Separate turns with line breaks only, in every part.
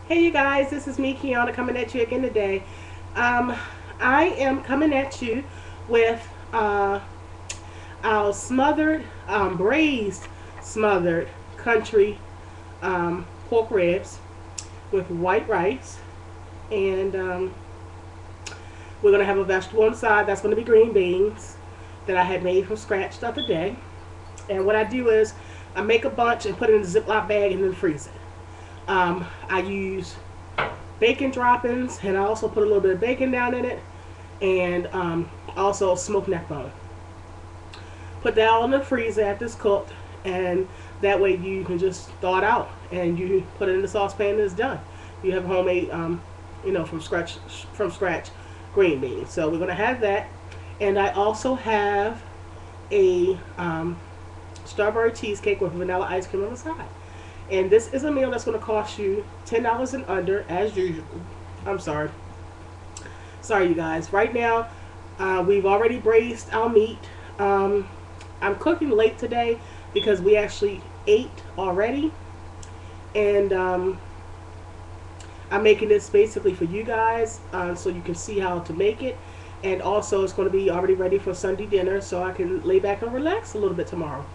Hey you guys, this is me, Kiana, coming at you again today. Um, I am coming at you with our braised smothered country pork ribs with white rice, and we're gonna have a vegetable on the side. That's gonna be green beans that I had made from scratch the other day. And what I do is I make a bunch and put it in a Ziploc bag and then freeze it. I use bacon droppings, and I also put a little bit of bacon down in it, and also smoked neck bone. Put that all in the freezer after it's cooked, and that way you can just thaw it out and you put it in the saucepan and it's done. You have homemade, from scratch green beans. So we're gonna have that, and I also have a strawberry cheesecake with vanilla ice cream on the side. And this is a meal that's going to cost you $10 and under, as usual. I'm sorry. Sorry, you guys. Right now, we've already braised our meat. I'm cooking late today because we actually ate already. And I'm making this basically for you guys so you can see how to make it. And also, it's going to be already ready for Sunday dinner so I can lay back and relax a little bit tomorrow.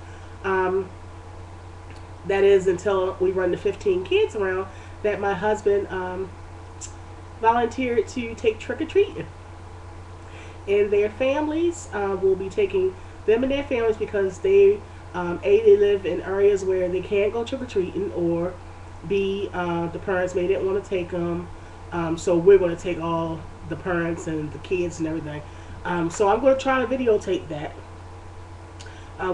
That is until we run the 15 kids around that my husband volunteered to take trick-or-treating. And their families will be taking them and their families because they live in areas where they can't go trick-or-treating, or B, the parents may didn't want to take them. So we're going to take all the parents and the kids and everything. So I'm going to try to videotape that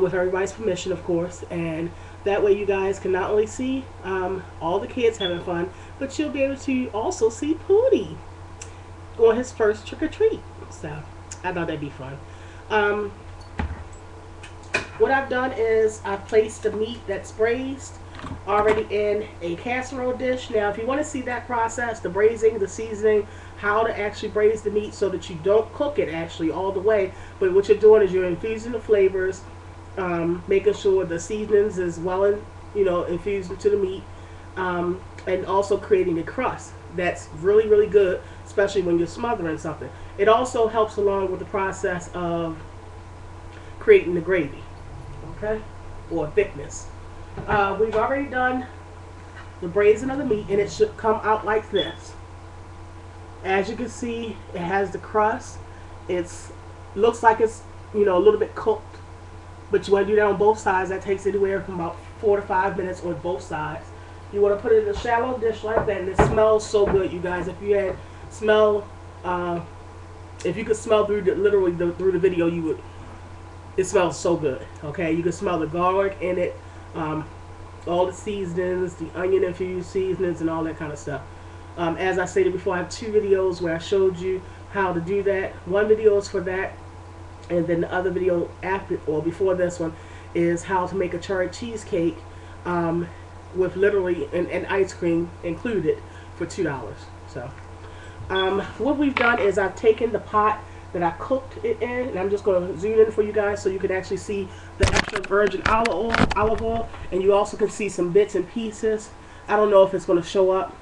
with everybody's permission, of course, and that way you guys can not only see all the kids having fun, but you'll be able to also see Pootie on his first trick-or-treat. So I thought that'd be fun. What I've done is I've placed the meat that's braised already in a casserole dish. Now if you want to see that process, the braising, the seasoning, how to actually braise the meat so that you don't cook it actually all the way, but what you're doing is you're infusing the flavors, making sure the seasonings is infused into the meat, and also creating a crust that's really, really good, especially when you're smothering something. It also helps along with the process of creating the gravy, okay, or thickness. We've already done the braising of the meat, and it should come out like this. As you can see, it has the crust. It's looks like it's a little bit cooked, but you want to do that on both sides. That takes anywhere from about 4 to 5 minutes on both sides. You want to put it in a shallow dish like that, and it smells so good, you guys. If you could smell through through the video, you would. It smells so good. Okay, you can smell the garlic in it, all the seasonings, the onion infused seasonings, and all that kind of stuff. As I stated before, I have 2 videos where I showed you how to do that. One video is for that, and then the other video after or before this one is how to make a cherry cheesecake with literally and ice cream included for $2. So what we've done is I've taken the pot that I cooked it in, and I'm just going to zoom in for you guys so you can actually see the extra virgin olive oil, and you also can see some bits and pieces. I don't know if it's going to show up,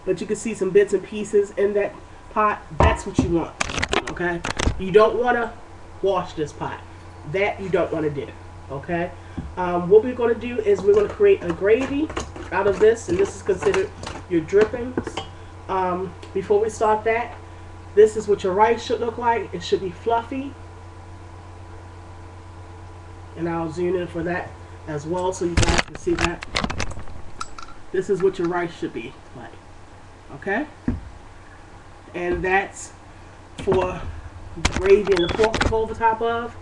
but you can see some bits and pieces in that pot. That's what you want, okay? You don't want to wash this pot. That you don't want to do, okay? What we're going to do is we're going to create a gravy out of this, and this is considered your drippings. Before we start that, this is what your rice should look like. It should be fluffy, and I'll zoom in for that as well so you guys can see that. This is what your rice should be like, okay? And that's for the gravy and the pork to go over top of.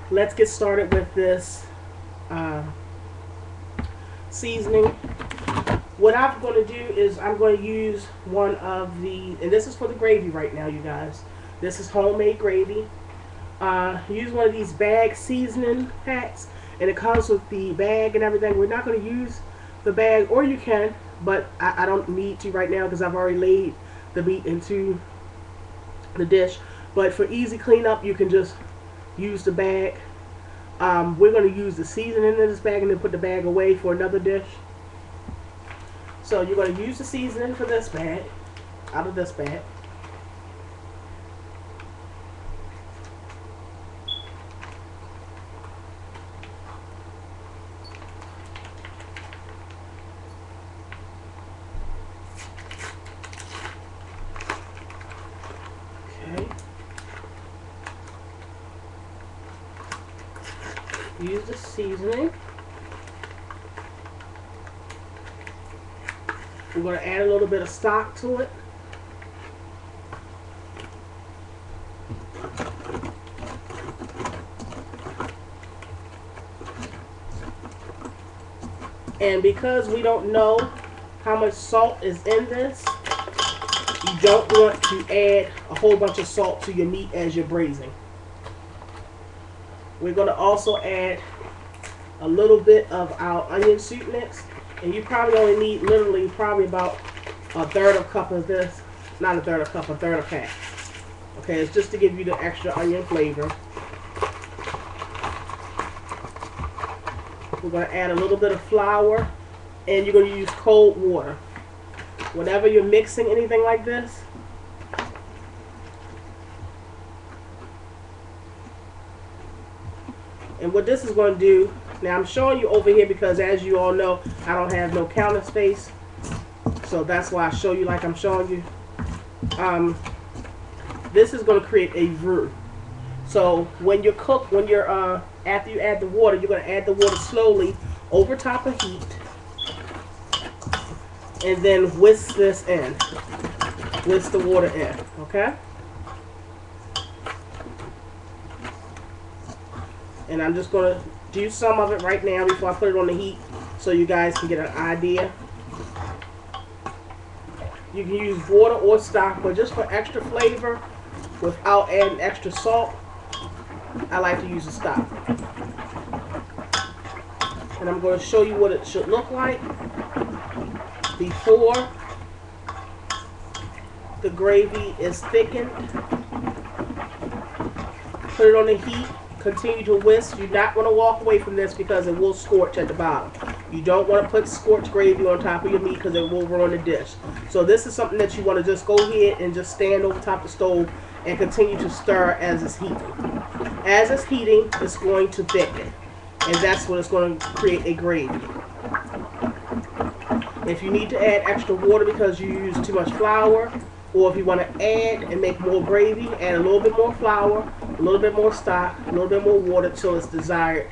Let's get started with this seasoning. What I'm going to do is I'm going to use one of the, and this is for the gravy right now, you guys. This is homemade gravy. Use one of these bag seasoning packs, and it comes with the bag and everything. We're not going to use the bag, or you can, but I don't need to right now because I've already laid the meat into the dish. But for easy cleanup, you can just use the bag. We're going to use the seasoning in this bag and then put the bag away for another dish. So you're going to use the seasoning for this bag, out of this bag. Okay. Use the seasoning. We're going to add a little bit of stock to it. And because we don't know how much salt is in this, you don't want to add a whole bunch of salt to your meat as you're braising. We're going to also add a little bit of our onion soup mix. And you probably only need literally probably about a third of a cup of this. Not a third of a cup, a third of a half. Okay, it's just to give you the extra onion flavor. We're going to add a little bit of flour. And you're going to use cold water. Whenever you're mixing anything like this, and what this is going to do, now I'm showing you over here because as you all know, I don't have no counter space. So that's why I show you like I'm showing you. This is going to create a roux. So when you cook, after you add the water, you're going to add the water slowly over top of heat. And then whisk this in. Whisk the water in, okay? And I'm just going to do some of it right now before I put it on the heat so you guys can get an idea. You can use water or stock, but just for extra flavor without adding extra salt, I like to use the stock. And I'm going to show you what it should look like before the gravy is thickened. Put it on the heat. Continue to whisk. You're not going to walk away from this because it will scorch at the bottom. You don't want to put scorched gravy on top of your meat because it will ruin the dish. So this is something that you want to just go ahead and just stand over top of the stove and continue to stir as it's heating. As it's heating, it's going to thicken. And that's what it's going to create a gravy. If you need to add extra water because you use too much flour, or if you want to add and make more gravy, add a little bit more flour, a little bit more stock, a little bit more water till it's desired,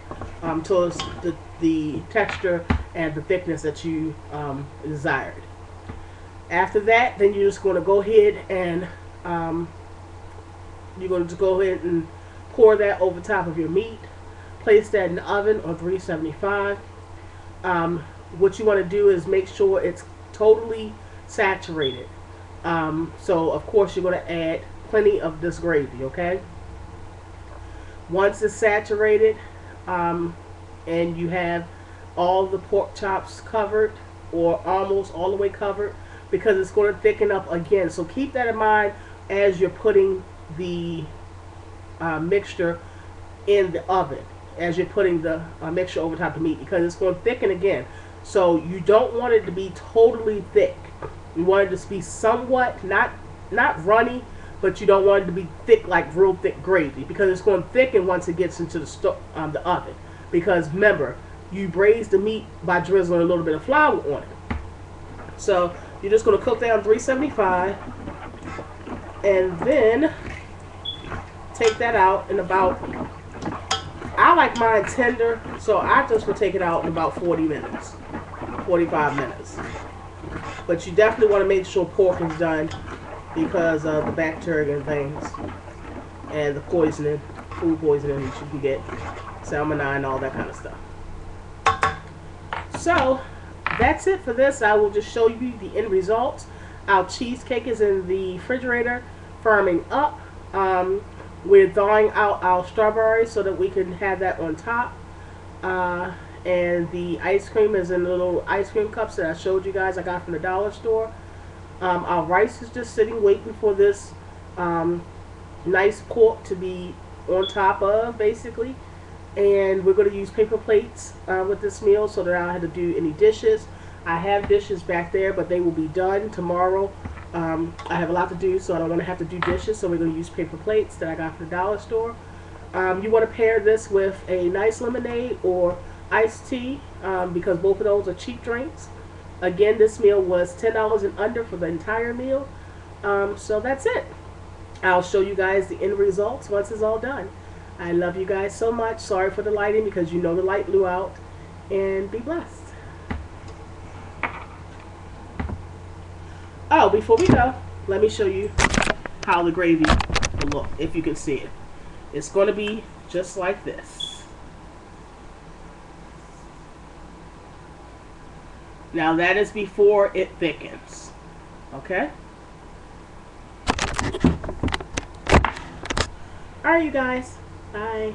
till it's the texture and the thickness that you desired. After that, then you're just going to go ahead and pour that over top of your meat. Place that in the oven on 375. What you want to do is make sure it's totally saturated. So of course you're going to add plenty of this gravy, okay? Once it's saturated and you have all the pork chops covered or almost all the way covered, because it's going to thicken up again. So keep that in mind as you're putting the mixture in the oven, as you're putting the mixture over top of the meat, because it's going to thicken again. So you don't want it to be totally thick. You want it to be somewhat, not runny, but you don't want it to be thick, like real thick gravy, because it's going to thicken once it gets into the oven. Because remember, you braise the meat by drizzling a little bit of flour on it. So you're just going to cook that on 375, and then take that out in about, I like mine tender, so I just will take it out in about 40 minutes, 45 minutes. But you definitely want to make sure pork is done because of the bacteria and things and the poisoning, food poisoning that you can get, salmonella and all that kind of stuff. So that's it for this. I will just show you the end results. Our cheesecake is in the refrigerator, firming up. We're thawing out our strawberries so that we can have that on top. And the ice cream is in the little ice cream cups that I showed you guys I got from the dollar store. Our rice is just sitting waiting for this nice pork to be on top of, basically. And we're going to use paper plates with this meal so that I don't have to do any dishes. I have dishes back there, but they will be done tomorrow. I have a lot to do, so I don't want to have to do dishes, so we're going to use paper plates that I got from the dollar store. You want to pair this with a nice lemonade or iced tea, because both of those are cheap drinks. Again, this meal was $10 and under for the entire meal. So that's it. I'll show you guys the end results once it's all done. I love you guys so much. Sorry for the lighting, because you know the light blew out. And be blessed. Oh, before we go, let me show you how the gravy will look, if you can see it. It's going to be just like this. Now that is before it thickens. Okay? Alright, you guys. Bye.